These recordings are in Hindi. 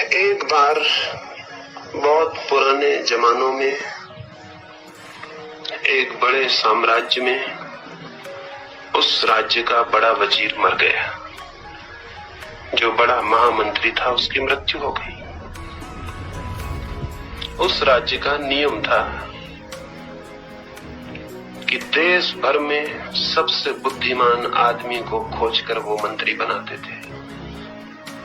एक बार बहुत पुराने जमानों में एक बड़े साम्राज्य में उस राज्य का बड़ा वजीर मर गया। जो बड़ा महामंत्री था उसकी मृत्यु हो गई। उस राज्य का नियम था कि देश भर में सबसे बुद्धिमान आदमी को खोजकर वो मंत्री बनाते थे।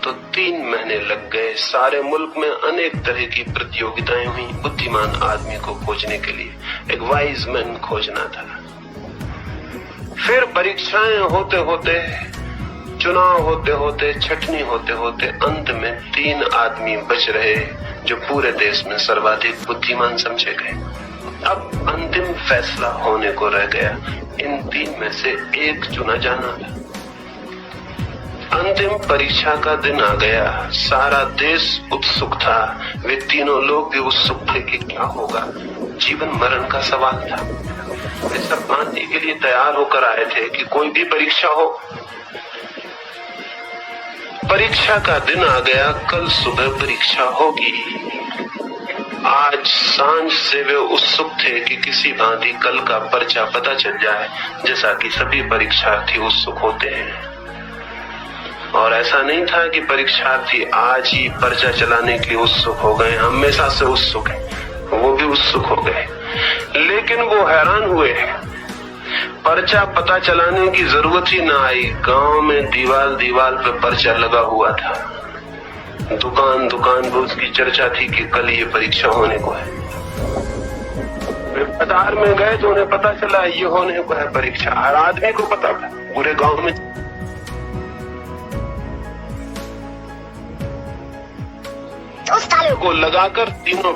तो 3 महीने लग गए। सारे मुल्क में अनेक तरह की प्रतियोगिताएं हुई बुद्धिमान आदमी को खोजने के लिए। एक वाइज मैन खोजना था। फिर परीक्षाएं होते होते, चुनाव होते होते, छटनी होते होते अंत में 3 आदमी बच रहे जो पूरे देश में सर्वाधिक बुद्धिमान समझे गए। अब अंतिम फैसला होने को रह गया। इन 3 में से एक चुना जाना था। अंतिम परीक्षा का दिन आ गया। सारा देश उत्सुक था। वे तीनों लोग भी उत्सुक थे कि क्या होगा। जीवन मरण का सवाल था। वे सब मानने के लिए तैयार होकर आए थे कि कोई भी परीक्षा हो। परीक्षा का दिन आ गया। कल सुबह परीक्षा होगी। आज सांझ से वे उत्सुक थे कि किसी भांति कल का पर्चा पता चल जाए, जैसा कि सभी परीक्षार्थी उत्सुक होते हैं। और ऐसा नहीं था कि परीक्षार्थी आज ही पर्चा चलाने के लिए उत्सुक हो गए, हमेशा से उत्सुक है। वो भी उत्सुक हो गए, लेकिन वो हैरान हुए। पर्चा पता चलाने की जरूरत ही ना आई। गांव में दीवार दीवार पे पर्चा लगा हुआ था। दुकान दुकान पर उसकी चर्चा थी कि कल ये परीक्षा होने को है। वे बाजार में गए तो उन्हें पता चला ये होने को है परीक्षा। हर आदमी को पता था पूरे गांव में। उस ताले को लगाकर तीनों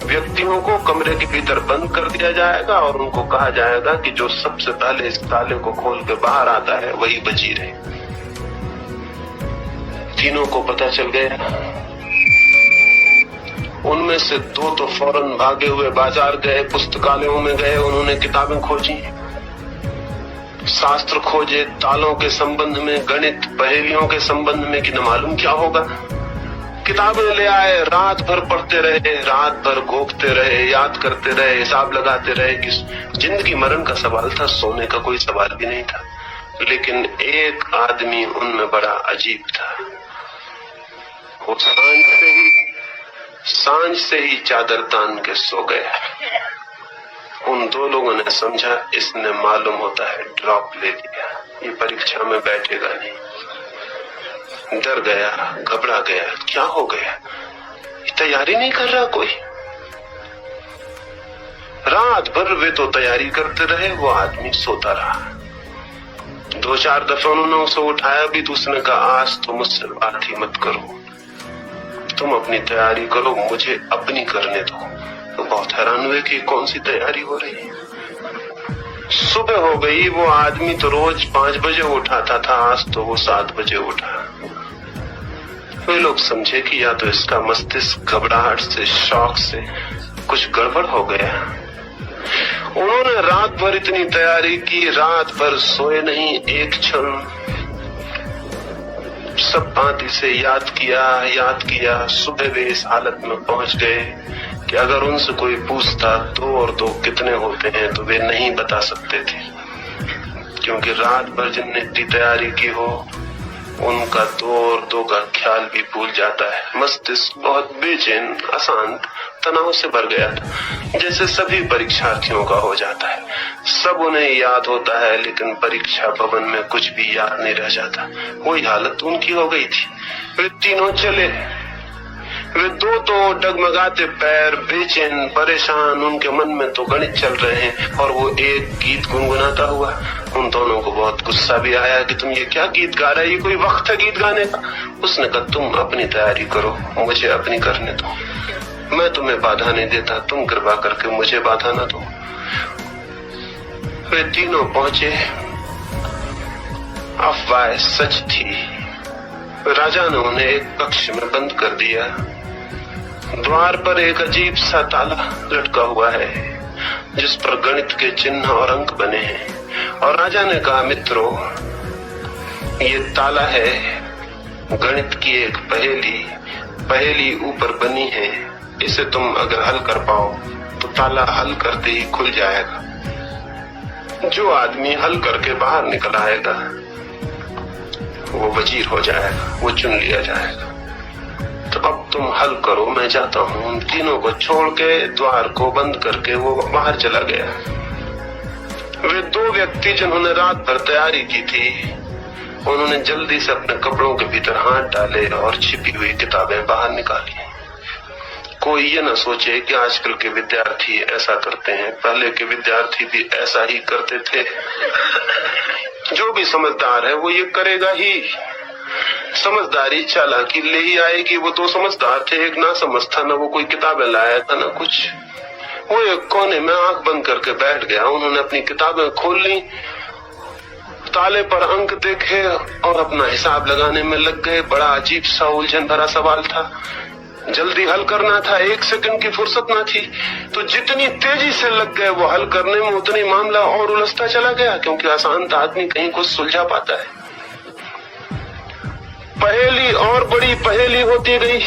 व्यक्तियों को कमरे के भीतर बंद कर दिया जाएगा और उनको कहा जाएगा कि जो सबसे पहले इस ताले को खोल के बाहर आता है वही वजीर है। तीनों को पता चल गया। उनमें से 2 तो फौरन भागे हुए बाजार गए, पुस्तकालयों में गए। उन्होंने किताबें खोजी, शास्त्र खोजे, तालों के संबंध में, गणित पहेलियों के संबंध में कि न मालूम क्या होगा। किताबें ले आए, रात भर पढ़ते रहे, रात भर घोंकते रहे, याद करते रहे, हिसाब लगाते रहे कि जिंदगी मरण का सवाल था, सोने का कोई सवाल भी नहीं था। लेकिन एक आदमी उनमें बड़ा अजीब था। वो सांझ से ही चादर तान के सो गया। उन 2 लोगों ने समझा इसने मालूम होता है ड्रॉप ले लिया, ये परीक्षा में बैठेगा नहीं। डर गया, घबरा गया। क्या हो गया? तैयारी नहीं कर रहा कोई। रात भर वे तो तैयारी करते रहे, वो आदमी सोता रहा। 2-4 दफे उन्होंने उसे उठाया भी तो उसने कहा आज तो मुझसे बात ही मत करो, तुम अपनी तैयारी करो, मुझे अपनी करने दो। तो बहुत हैरान हुए कि कौन सी तैयारी हो रही है। सुबह हो गई। वो आदमी तो रोज 5 बजे उठाता था, आज तो वो 7 बजे उठा। वे लोग समझे कि या तो इसका मस्तिष्क घबराहट से, शौक से कुछ गड़बड़ हो गया। उन्होंने रात भर इतनी तैयारी की, रात भर सोए नहीं एक क्षण। सब भांति से याद किया। सुबह वे इस हालत में पहुंच गए कि अगर उनसे कोई पूछता 2 और 2 कितने होते हैं तो वे नहीं बता सकते थे, क्योंकि रात भर जिनने इतनी तैयारी की हो उनका 2 और 2 का ख्याल भी भूल जाता है। मस्तिष्क बहुत बेचैन, अशांत, तनाव से भर गया था, जैसे सभी परीक्षार्थियों का हो जाता है। सब उन्हें याद होता है, लेकिन परीक्षा भवन में कुछ भी याद नहीं रह जाता। वही हालत उनकी हो गई थी। वे तीनों चले। वे 2 तो डगमगाते पैर, बेचैन, परेशान। उनके मन में तो गणित चल रहे हैं और वो एक गीत गुनगुनाता हुआ। उन दोनों को बहुत गुस्सा भी आया कि तुम ये क्या गीत गा रहे, ये कोई वक्त है गीत गाने का। उसने कहा तुम अपनी तैयारी करो, मुझे अपनी करने दो। मैं तुम्हें बाधा नहीं देता, तुम कृपा करके मुझे बाधा न दो। वे तीनों पहुंचे। अफवाह सच थी। राजा ने उन्हें एक कक्ष में बंद कर दिया। द्वार पर एक अजीब सा ताला लटका हुआ है, जिस पर गणित के चिन्ह और अंक बने हैं। और राजा ने कहा मित्रों, ये ताला है गणित की एक पहेली ऊपर बनी है, इसे तुम अगर हल कर पाओ तो ताला हल करते ही खुल जाएगा। जो आदमी हल करके बाहर निकल आएगा वो वजीर हो जाएगा, वो चुन लिया जाएगा। तो अब तुम हल करो, मैं जाता हूं। उन तीनों को छोड़ के द्वार को बंद करके वो बाहर चला गया। वे दो व्यक्ति जिन्होंने रात भर तैयारी की थी, उन्होंने जल्दी से अपने कपड़ों के भीतर हाथ डाले और छिपी हुई किताबें बाहर निकाली। कोई ये न सोचे कि आजकल के विद्यार्थी ऐसा करते हैं, पहले के विद्यार्थी भी ऐसा ही करते थे। जो भी समझदार है वो ये करेगा ही। समझदारी चालाकी ले ही आएगी। वो दो समझदार थे, एक ना समझ था, ना वो कोई किताबें लाया था ना कुछ। वो एक कोने में आंख बंद करके बैठ गया। उन्होंने अपनी किताबें खोल ली, ताले पर अंक देखे और अपना हिसाब लगाने में लग गए। बड़ा अजीब सा उलझन भरा सवाल था, जल्दी हल करना था, 1 सेकंड की फुर्सत ना थी। तो जितनी तेजी से लग गए वो हल करने में, उतनी मामला और उलझता चला गया, क्योंकि अशांत आदमी कहीं कुछ सुलझा पाता है। पहेली और बड़ी पहेली होती गई।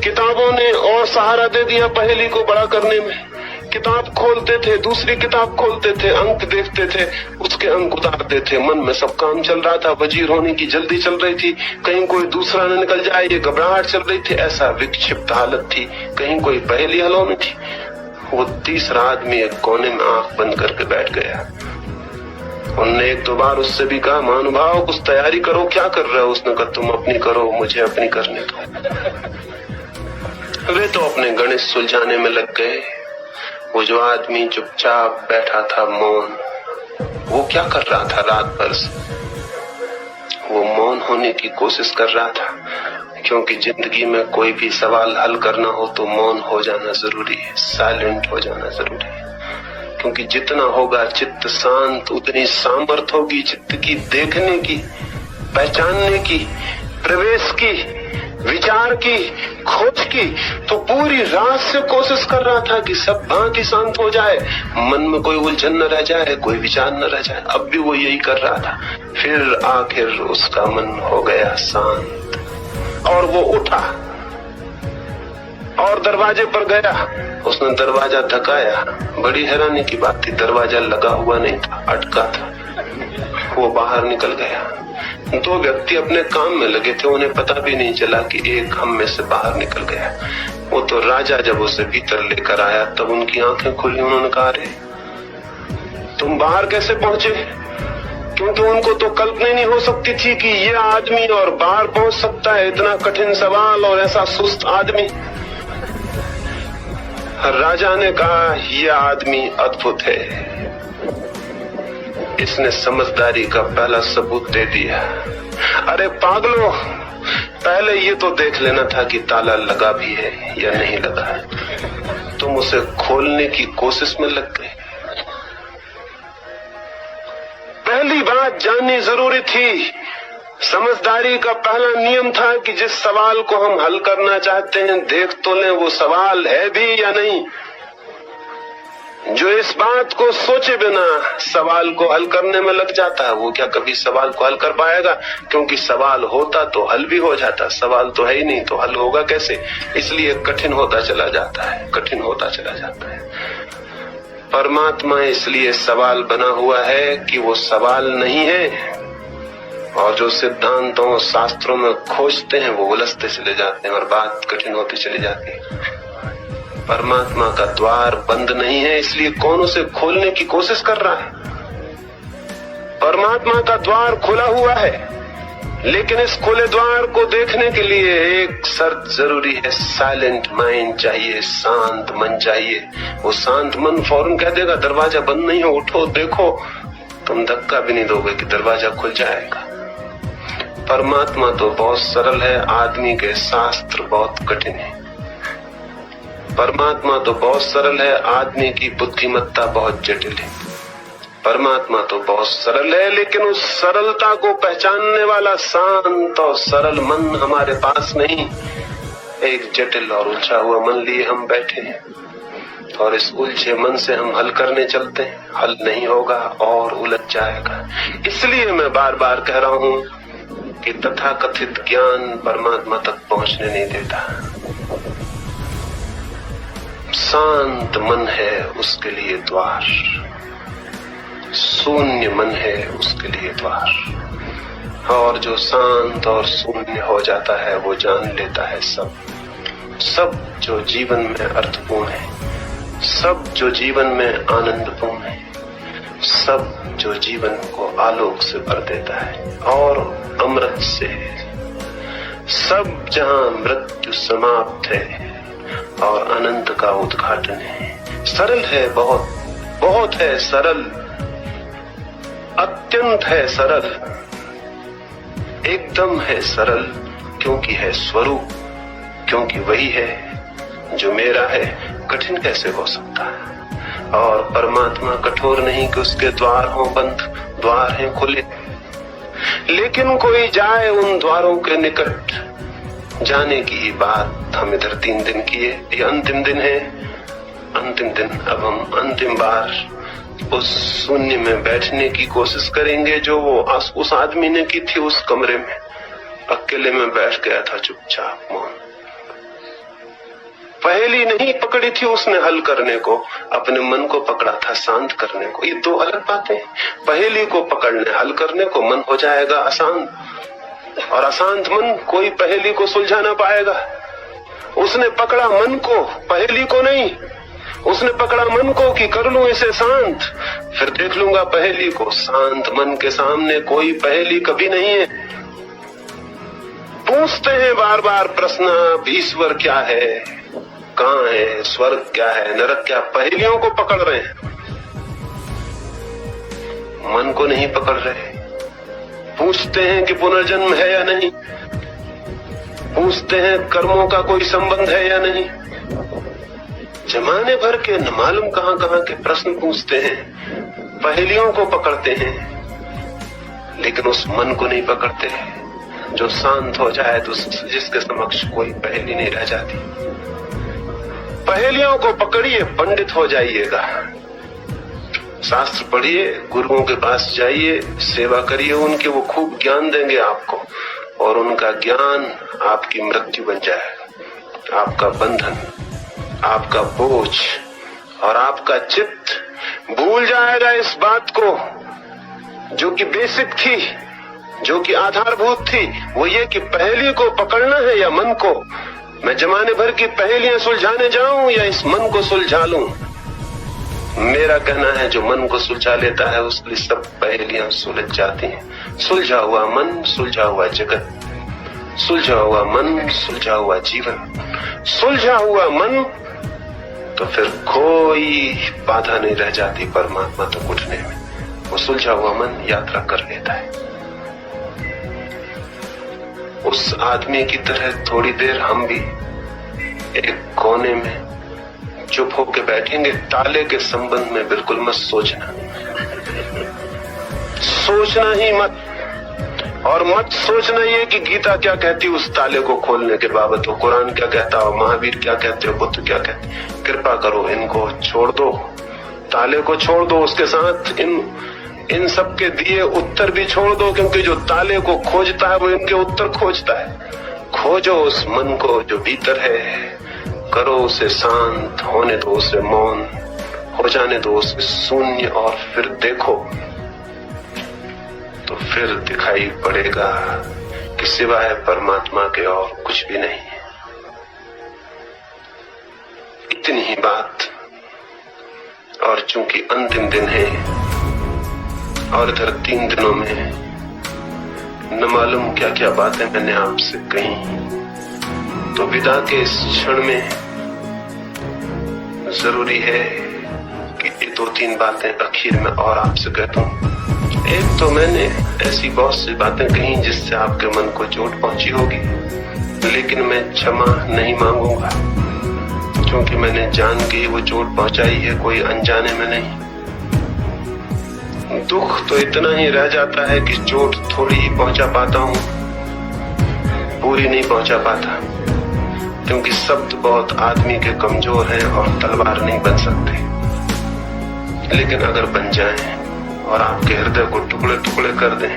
किताबों ने और सहारा दे दिया पहेली को बड़ा करने में। किताब खोलते थे, दूसरी किताब खोलते थे, अंक देखते थे, उसके अंक उतारते थे। मन में सब काम चल रहा था। वजीर होने की जल्दी चल रही थी, कहीं कोई दूसरा न निकल जाए, ये घबराहट चल रही थी। ऐसा विक्षिप्त हालत थी, कहीं कोई पहेली हल होनी थी। वो तीसरा आदमी एक कोने में आंख बंद करके बैठ गया। उनने 1-2 बार उससे भी कहा, महानुभाव कुछ तैयारी करो, क्या कर रहे हो? उसने कहा, तुम अपनी करो, मुझे अपनी करने दो। वे तो अपने गणित सुलझाने में लग गए। वो जो आदमी चुपचाप बैठा था, मौन, वो क्या कर रहा था रात भर से? वो मौन होने की कोशिश कर रहा था, क्योंकि जिंदगी में कोई भी सवाल हल करना हो तो मौन हो जाना जरूरी है, साइलेंट हो जाना जरूरी है। क्योंकि जितना होगा चित्त शांत, उतनी सामर्थ होगी चित्त की देखने की, पहचानने की, प्रवेश की, विचार की, खोज की। तो पूरी रात से कोशिश कर रहा था कि सब बाकी शांत हो जाए, मन में कोई उलझन न रह जाए, कोई विचार न रह जाए। अब भी वो यही कर रहा था। फिर आखिर उसका मन हो गया शांत और वो उठा और दरवाजे पर गया। उसने दरवाजा धकाया। बड़ी हैरानी की बात थी, दरवाजा लगा हुआ नहीं था, अटका था। वो बाहर निकल गया। 2 व्यक्ति अपने काम में लगे थे, उन्हें पता भी नहीं चला कि एक हम में से बाहर निकल गया। वो तो राजा जब उसे भीतर लेकर आया तब उनकी आंखें खुली। उन्होंने कहा, अरे तुम बाहर कैसे पहुंचे? क्योंकि उनको तो कल्पना नहीं हो सकती थी कि ये आदमी और बाहर पहुंच सकता है। इतना कठिन सवाल और ऐसा सुस्त आदमी। राजा ने कहा, यह आदमी अद्भुत है, इसने समझदारी का पहला सबूत दे दिया। अरे पागलों, पहले ये तो देख लेना था कि ताला लगा भी है या नहीं लगा। तुम उसे खोलने की कोशिश में लग गए। पहली बात जाननी जरूरी थी। समझदारी का पहला नियम था कि जिस सवाल को हम हल करना चाहते हैं, देख तो लें वो सवाल है भी या नहीं। जो इस बात को सोचे बिना सवाल को हल करने में लग जाता है, वो क्या कभी सवाल को हल कर पाएगा? क्योंकि सवाल होता तो हल भी हो जाता, सवाल तो है ही नहीं, तो हल होगा कैसे? इसलिए कठिन होता चला जाता है, कठिन होता चला जाता है। परमात्मा इसलिए सवाल बना हुआ है कि वो सवाल नहीं है, और जो सिद्धांतों शास्त्रों में खोजते हैं वो उलझते चले जाते हैं और बात कठिन होती चली जाती है। परमात्मा का द्वार बंद नहीं है, इसलिए कौन उसे खोलने की कोशिश कर रहा है? परमात्मा का द्वार खुला हुआ है, लेकिन इस खुले द्वार को देखने के लिए एक शर्त जरूरी है। साइलेंट माइंड चाहिए, शांत मन चाहिए। वो शांत मन फौरन कह देगा दरवाजा बंद नहीं है, उठो देखो। तुम धक्का भी नहीं दोगे कि दरवाजा खुल जाएगा। परमात्मा तो बहुत सरल है, आदमी के शास्त्र बहुत कठिन है। परमात्मा तो बहुत सरल है, आदमी की बुद्धिमत्ता बहुत जटिल है। परमात्मा तो बहुत सरल है, लेकिन उस सरलता को पहचानने वाला शांत और सरल मन हमारे पास नहीं। एक जटिल और उलझा हुआ मन लिए हम बैठे हैं, और इस उलझे मन से हम हल करने चलते हैं, हल नहीं होगा और उलझ जाएगा। इसलिए मैं बार बार कह रहा हूं कि तथाकथित ज्ञान परमात्मा तक पहुंचने नहीं देता। शांत मन है उसके लिए द्वार, शून्य मन है उसके लिए द्वार। और जो शांत और शून्य हो जाता है वो जान लेता है सब जो जीवन में अर्थपूर्ण है, सब जो जीवन में आनंदपूर्ण है, सब जो जीवन को आलोक से भर देता है और अमृत से, सब जहां मृत्यु समाप्त है और अनंत का उद्घाटन है। सरल है, बहुत बहुत है सरल, अत्यंत है सरल, एकदम है सरल, क्योंकि है स्वरूप, क्योंकि वही है जो मेरा है। कठिन कैसे हो सकता है? और परमात्मा कठोर नहीं कि उसके द्वार हो बंद, द्वार हैं खुले। लेकिन कोई जाए उन द्वारों के निकट, जाने की ही बात हम इधर 3 दिन किए। ये अंतिम दिन है, अंतिम दिन। अब हम अंतिम बार उस शून्य में बैठने की कोशिश करेंगे जो वो उस आदमी ने की थी। उस कमरे में अकेले में बैठ गया था, चुपचाप मौन। पहेली नहीं पकड़ी थी उसने हल करने को, अपने मन को पकड़ा था शांत करने को। ये 2 अलग बातें। पहेली को पकड़ने, हल करने को मन हो जाएगा अशांत, और अशांत मन कोई पहेली को सुलझा ना पाएगा। उसने पकड़ा मन को, पहेली को नहीं। उसने पकड़ा मन को कि कर लूं इसे शांत, फिर देख लूंगा पहेली को। शांत मन के सामने कोई पहेली कभी नहीं है। पूछते हैं बार बार प्रश्न, ईश्वर क्या है, कहां है, स्वर्ग क्या है, नरक क्या। पहेलियों को पकड़ रहे हैं, मन को नहीं पकड़ रहे। पूछते हैं कि पुनर्जन्म है या नहीं, पूछते हैं कर्मों का कोई संबंध है या नहीं। जमाने भर के न मालूम कहां कहां के प्रश्न पूछते हैं, पहेलियों को पकड़ते हैं, लेकिन उस मन को नहीं पकड़ते जो शांत हो जाए तो जिसके समक्ष कोई पहेली नहीं रह जाती। पहेलियों को पकड़िए, पंडित हो जाइएगा। शास्त्र पढ़िए, गुरुओं के पास जाइए, सेवा करिए उनके, वो खूब ज्ञान देंगे आपको, और उनका ज्ञान आपकी मृत्यु बन जाएगा, आपका बंधन, आपका बोझ, और आपका चित्त भूल जाएगा इस बात को जो कि बेसिक थी, जो कि आधारभूत थी। वो ये कि पहेली को पकड़ना है या मन को। मैं जमाने भर की पहेलियां सुलझाने जाऊं या इस मन को सुलझा लूं। मेरा कहना है जो मन को सुलझा लेता है उसके लिए सब पहेलियां सुलझ जाती हैं। सुलझा हुआ मन, सुलझा हुआ जगत, सुलझा हुआ मन, सुलझा हुआ जीवन। सुलझा हुआ मन तो फिर कोई बाधा नहीं रह जाती परमात्मा तक उठने में। वो सुलझा हुआ मन यात्रा कर लेता है। उस आदमी की तरह थोड़ी देर हम भी एक कोने में चुप होकर बैठेंगे। ताले के संबंध में बिल्कुल मत सोचना, सोचना ही मत। और मत सोचना ये कि गीता क्या कहती उस ताले को खोलने के बाबत, हो कुरान क्या कहता हो, महावीर क्या कहते हो, बुद्ध क्या कहते। कृपा करो इनको छोड़ दो, ताले को छोड़ दो, उसके साथ इन सब के दिए उत्तर भी छोड़ दो, क्योंकि जो ताले को खोजता है वो इनके उत्तर खोजता है। खोजो उस मन को जो भीतर है, करो उसे शांत होने दो, उसे मौन हो जाने दो, उसे शून्य, और फिर देखो तो फिर दिखाई पड़ेगा कि सिवाय परमात्मा के और कुछ भी नहीं है। इतनी ही बात। और चूंकि अंतिम दिन है और इधर 3 दिनों में न मालूम क्या क्या बातें मैंने आपसे कही, तो विदा के इस क्षण में जरूरी है कि 2-3 बातें आखिर में और आपसे कह दूं। एक तो मैंने ऐसी बहुत सी बातें कही जिससे आपके मन को चोट पहुंची होगी, लेकिन मैं क्षमा नहीं मांगूंगा, क्योंकि मैंने जान के ही वो चोट पहुंचाई है, कोई अनजाने में नहीं। दुख तो इतना ही रह जाता है कि चोट थोड़ी ही पहुंचा पाता हूं, पूरी नहीं पहुंचा पाता, क्योंकि शब्द बहुत आदमी के कमजोर हैं और तलवार नहीं बन सकते। लेकिन अगर बन जाएं और आपके हृदय को टुकड़े टुकड़े कर दें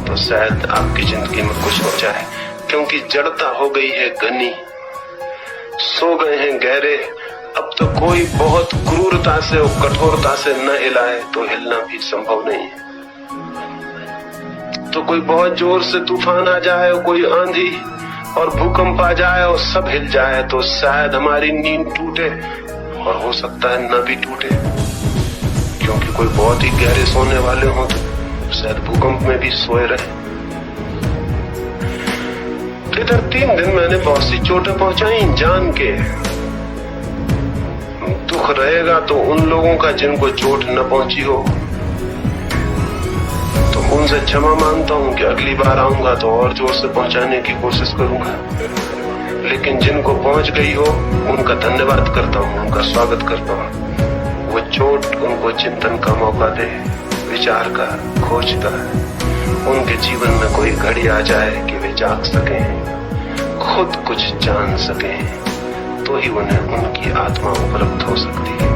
तो शायद आपकी जिंदगी में कुछ हो जाए, क्योंकि जड़ता हो गई है घनी, सो गए हैं गहरे। अब तो कोई बहुत क्रूरता से और कठोरता से न हिलाए तो हिलना भी संभव नहीं है। तो कोई बहुत जोर से तूफान आ जाए, कोई आंधी और भूकंप आ जाए और सब हिल जाए, तो शायद हमारी नींद टूटे, और हो सकता है न भी टूटे, क्योंकि कोई बहुत ही गहरे सोने वाले हों तो शायद भूकंप में भी सोए रहे। इधर 3 दिन मैंने बहुत सी चोटें पहुंचाई जान के। दुख रहेगा तो उन लोगों का जिनको चोट न पहुंची हो, तो उनसे क्षमा मांगता हूं कि अगली बार आऊंगा तो और जोर से पहुंचाने की कोशिश करूंगा। लेकिन जिनको पहुंच गई हो उनका धन्यवाद करता हूं, उनका स्वागत करता हूं। वो चोट उनको चिंतन का मौका दे, विचार का, खोज का। उनके जीवन में कोई घड़ी आ जाए कि वे जाग सकें, खुद कुछ जान सकें, तो ही उन्हें उनकी आत्मा उपलब्ध हो सकती है।